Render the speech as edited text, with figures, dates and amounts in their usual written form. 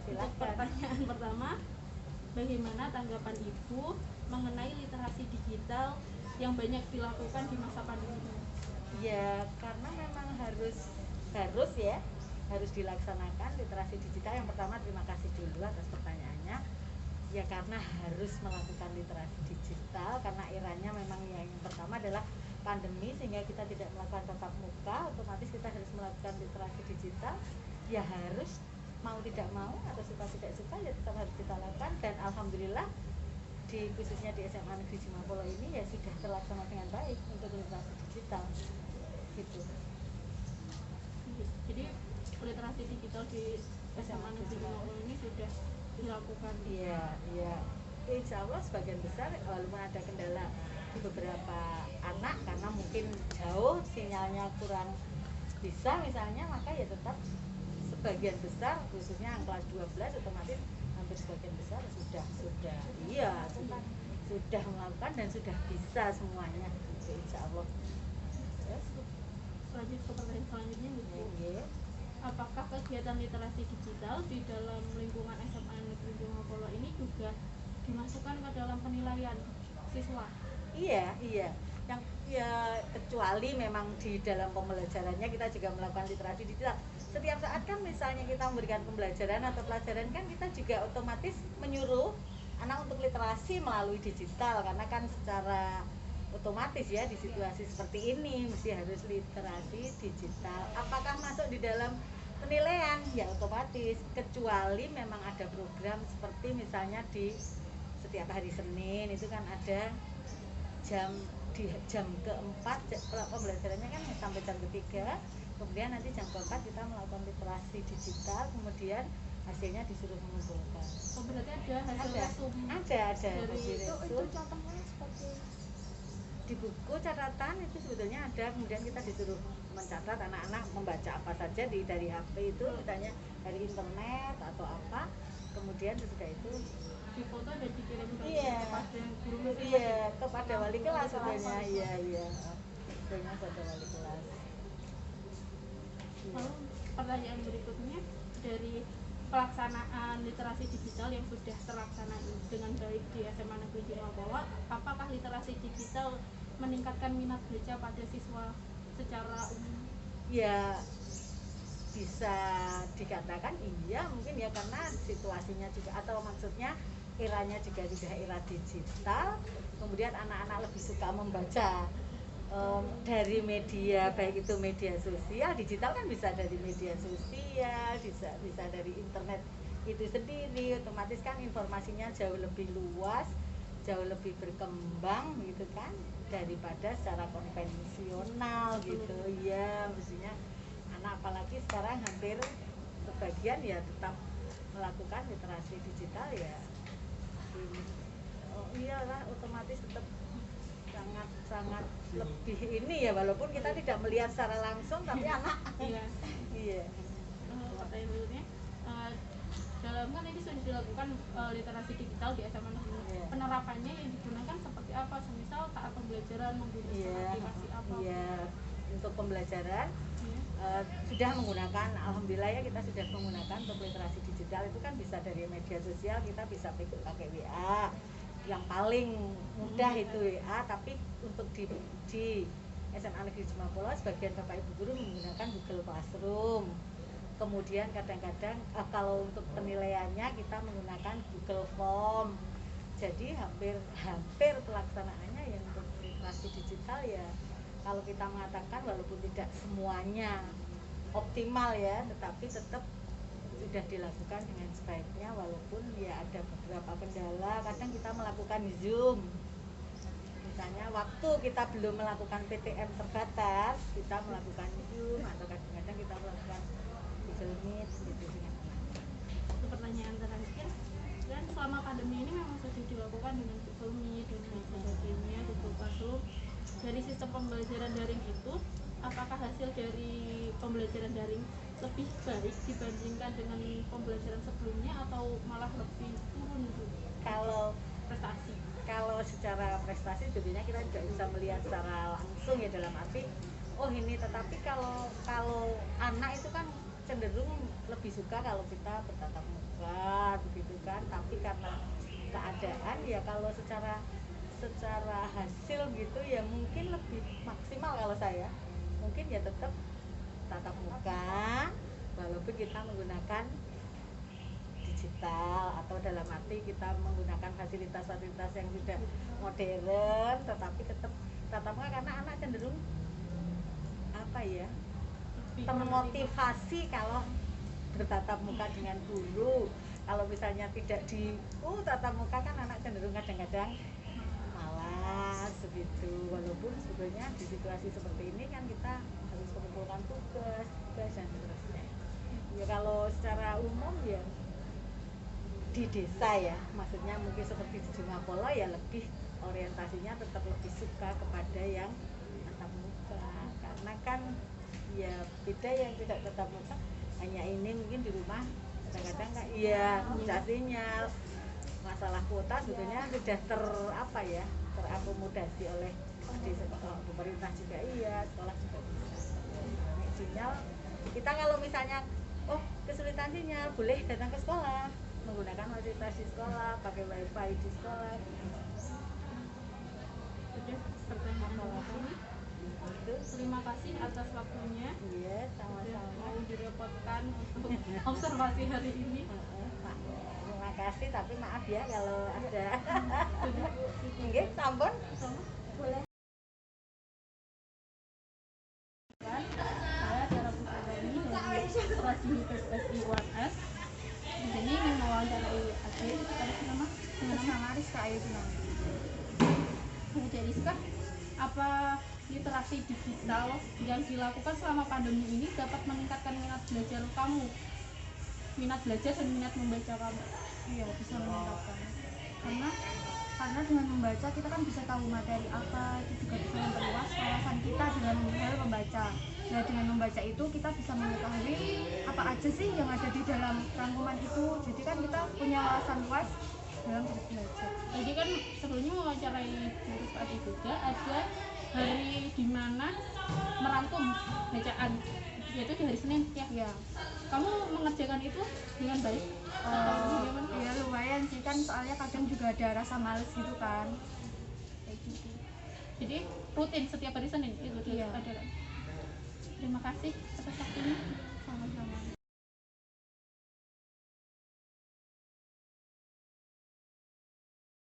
Untuk pertanyaan pertama, bagaimana tanggapan Ibu mengenai literasi digital yang banyak dilakukan di masa pandemi ini? Ya, karena memang harus ya, harus dilaksanakan literasi digital. Yang pertama, terima kasih dulu atas pertanyaannya. Ya, karena harus melakukan literasi digital karena eranya memang yang pertama adalah pandemi, sehingga kita tidak melakukan tatap muka, otomatis kita harus melakukan literasi digital. Ya harus, mau tidak mau atau suka tidak suka ya tetap harus kita lakukan, dan alhamdulillah khususnya di SMA Negeri Jimapolo ini ya sudah terlaksana dengan baik untuk literasi digital gitu. Jadi literasi digital di SMA Negeri Jimapolo ini sudah dilakukan? Iya, insya Allah sebagian besar, walaupun ada kendala di beberapa anak karena mungkin jauh sinyalnya kurang bisa misalnya, maka ya tetap sebagian besar khususnya yang kelas 12 otomatis hampir sebagian besar sudah melakukan dan sudah bisa semuanya gitu, insya Allah. Yes. Lanjut ke pertanyaan selanjutnya, Bu. Apakah kegiatan literasi digital di dalam lingkungan SMA Negeri Jimapolo ini juga dimasukkan ke dalam penilaian siswa? Iya. Yang ya kecuali memang di dalam pembelajarannya kita juga melakukan literasi digital. Setiap saat kan misalnya kita memberikan pembelajaran atau pelajaran kan kita juga otomatis menyuruh anak untuk literasi melalui digital, karena kan secara otomatis ya di situasi seperti ini mesti harus literasi digital. Apakah masuk di dalam penilaian? Ya otomatis, kecuali memang ada program seperti misalnya di setiap hari Senin itu kan ada di jam keempat pembelajarannya kan sampai jam ketiga, kemudian nanti jam keempat kita melakukan literasi digital, kemudian hasilnya disuruh mengumpulkan. Oh, berarti ada hasil resum? Ada dari itu contohnya seperti di buku catatan itu sebetulnya ada, kemudian kita disuruh mencatat anak-anak membaca apa saja dari HP itu, misalnya dari internet atau apa, kemudian sesudah itu difoto dan dikirim kepada guru, kepada wali kelas sebenarnya. Sebenarnya kepada wali kelas. Lalu pertanyaan berikutnya, dari pelaksanaan literasi digital yang sudah terlaksana dengan baik di SMA Negeri Jimapolo, apakah literasi digital meningkatkan minat baca pada siswa secara umum? Ya bisa dikatakan iya mungkin ya, karena situasinya juga, atau maksudnya eranya juga sudah era digital, kemudian anak-anak lebih suka membaca dari media, baik itu media sosial, digital kan bisa dari media sosial, bisa dari internet itu sendiri, otomatis kan informasinya jauh lebih luas, jauh lebih berkembang gitu kan, daripada secara konvensional gitu ya. Mestinya anak apalagi sekarang hampir sebagian ya tetap melakukan literasi digital ya. Iyalah otomatis tetap sangat lebih ini ya, walaupun kita tidak melihat secara langsung tapi anak iya. Pertanyaan berikutnya, dalam kan ini sudah dilakukan literasi digital di SMA Negeri, penerapannya yang digunakan seperti apa? Semisal saat pembelajaran menggunakan aplikasi apa? Untuk pembelajaran sudah menggunakan, alhamdulillah ya, kita sudah menggunakan untuk literasi digital itu kan bisa dari media sosial, kita bisa pakai WA, yang paling mudah itu WA, tapi untuk di SMA Negeri Jimapolo sebagian Bapak Ibu guru menggunakan Google Classroom. Kemudian kadang-kadang kalau untuk penilaiannya kita menggunakan Google Form. Jadi hampir pelaksanaannya yang untuk literasi digital ya, kalau kita mengatakan walaupun tidak semuanya optimal ya, tetapi tetap sudah dilakukan dengan sebaiknya, walaupun ya ada beberapa kendala. Kadang kita melakukan Zoom, misalnya waktu kita belum melakukan PTM terbatas, kita melakukan Zoom, atau kadang-kadang kita melakukan Google Meet gitu dengan anak. Pertanyaan terakhir, dan selama pandemi ini memang sudah dilakukan dengan Google Meet dan sebagainya, Google Classroom. Dari sistem pembelajaran daring itu, apakah hasil dari pembelajaran daring lebih baik dibandingkan dengan pembelajaran sebelumnya atau malah lebih turun kalau prestasi? Kalau secara prestasi tentunya kita tidak bisa melihat secara langsung ya, dalam arti oh ini, tetapi kalau anak itu kan cenderung lebih suka kalau kita bertatap muka begitu kan, tapi karena keadaan ya kalau secara hasil gitu ya mungkin lebih maksimal kalau saya mungkin ya tetap tatap muka walaupun kita menggunakan digital atau dalam arti kita menggunakan fasilitas-fasilitas yang sudah modern, tetapi tetap tatap muka karena anak cenderung apa ya termotivasi kalau bertatap muka dengan guru. Kalau misalnya tidak tatap muka kan anak cenderung kadang-kadang malas begitu, walaupun sebetulnya di situasi seperti ini kan kita harus mengumpulkan tugas dan seterusnya. Ya kalau secara umum ya di desa ya, maksudnya mungkin seperti di Jumapolo ya lebih orientasinya tetap lebih suka kepada yang tatap muka, karena kan ya beda yang tidak tatap muka, hanya ini mungkin di rumah kadang-kadang kan iya bisa sinyal, masalah kuota sebetulnya sudah terakomodasi oleh di pemerintah juga iya, sekolah juga bisa sinyal. Kita kalau misalnya kesulitan sinyal boleh datang ke sekolah menggunakan fasilitas di sekolah, pakai wifi di sekolah. Sudah pertanyaan kami. Terima kasih atas waktunya. Iya, sama-sama. Mau direpotkan untuk observasi hari ini. Terima kasih, tapi maaf ya kalau ada. Nggih, sampun. Boleh. Saya Sarah Putri dari SSI UNS. Di sini mewawancarai Adit. Nama Rizka Ayu Sunandi. Jadi Rizka, apa literasi digital yang dilakukan selama pandemi ini dapat meningkatkan minat belajar kamu? Minat belajar dan minat membaca kamu? Iya, bisa meningkatkan. Karena dengan membaca kita kan bisa tahu materi apa, itu juga bisa memperluas wawasan kita dengan hal membaca. Nah, dengan membaca itu kita bisa mengetahui apa aja sih yang ada di dalam rangkuman itu. Jadi kan kita punya wawasan luas dalam belajar. Jadi kan sebelumnya mewawancarai Rizka Ayu juga ada hari di mana merangkum bacaan, yaitu di hari Senin ya. Ya. Kamu mengerjakan itu dengan baik? Ya lumayan sih kan, soalnya kadang juga ada rasa males gitu kan. Kayak gitu. Jadi rutin setiap hari Senin itu Iya. ada. Terima kasih atas waktunya. Sama-sama.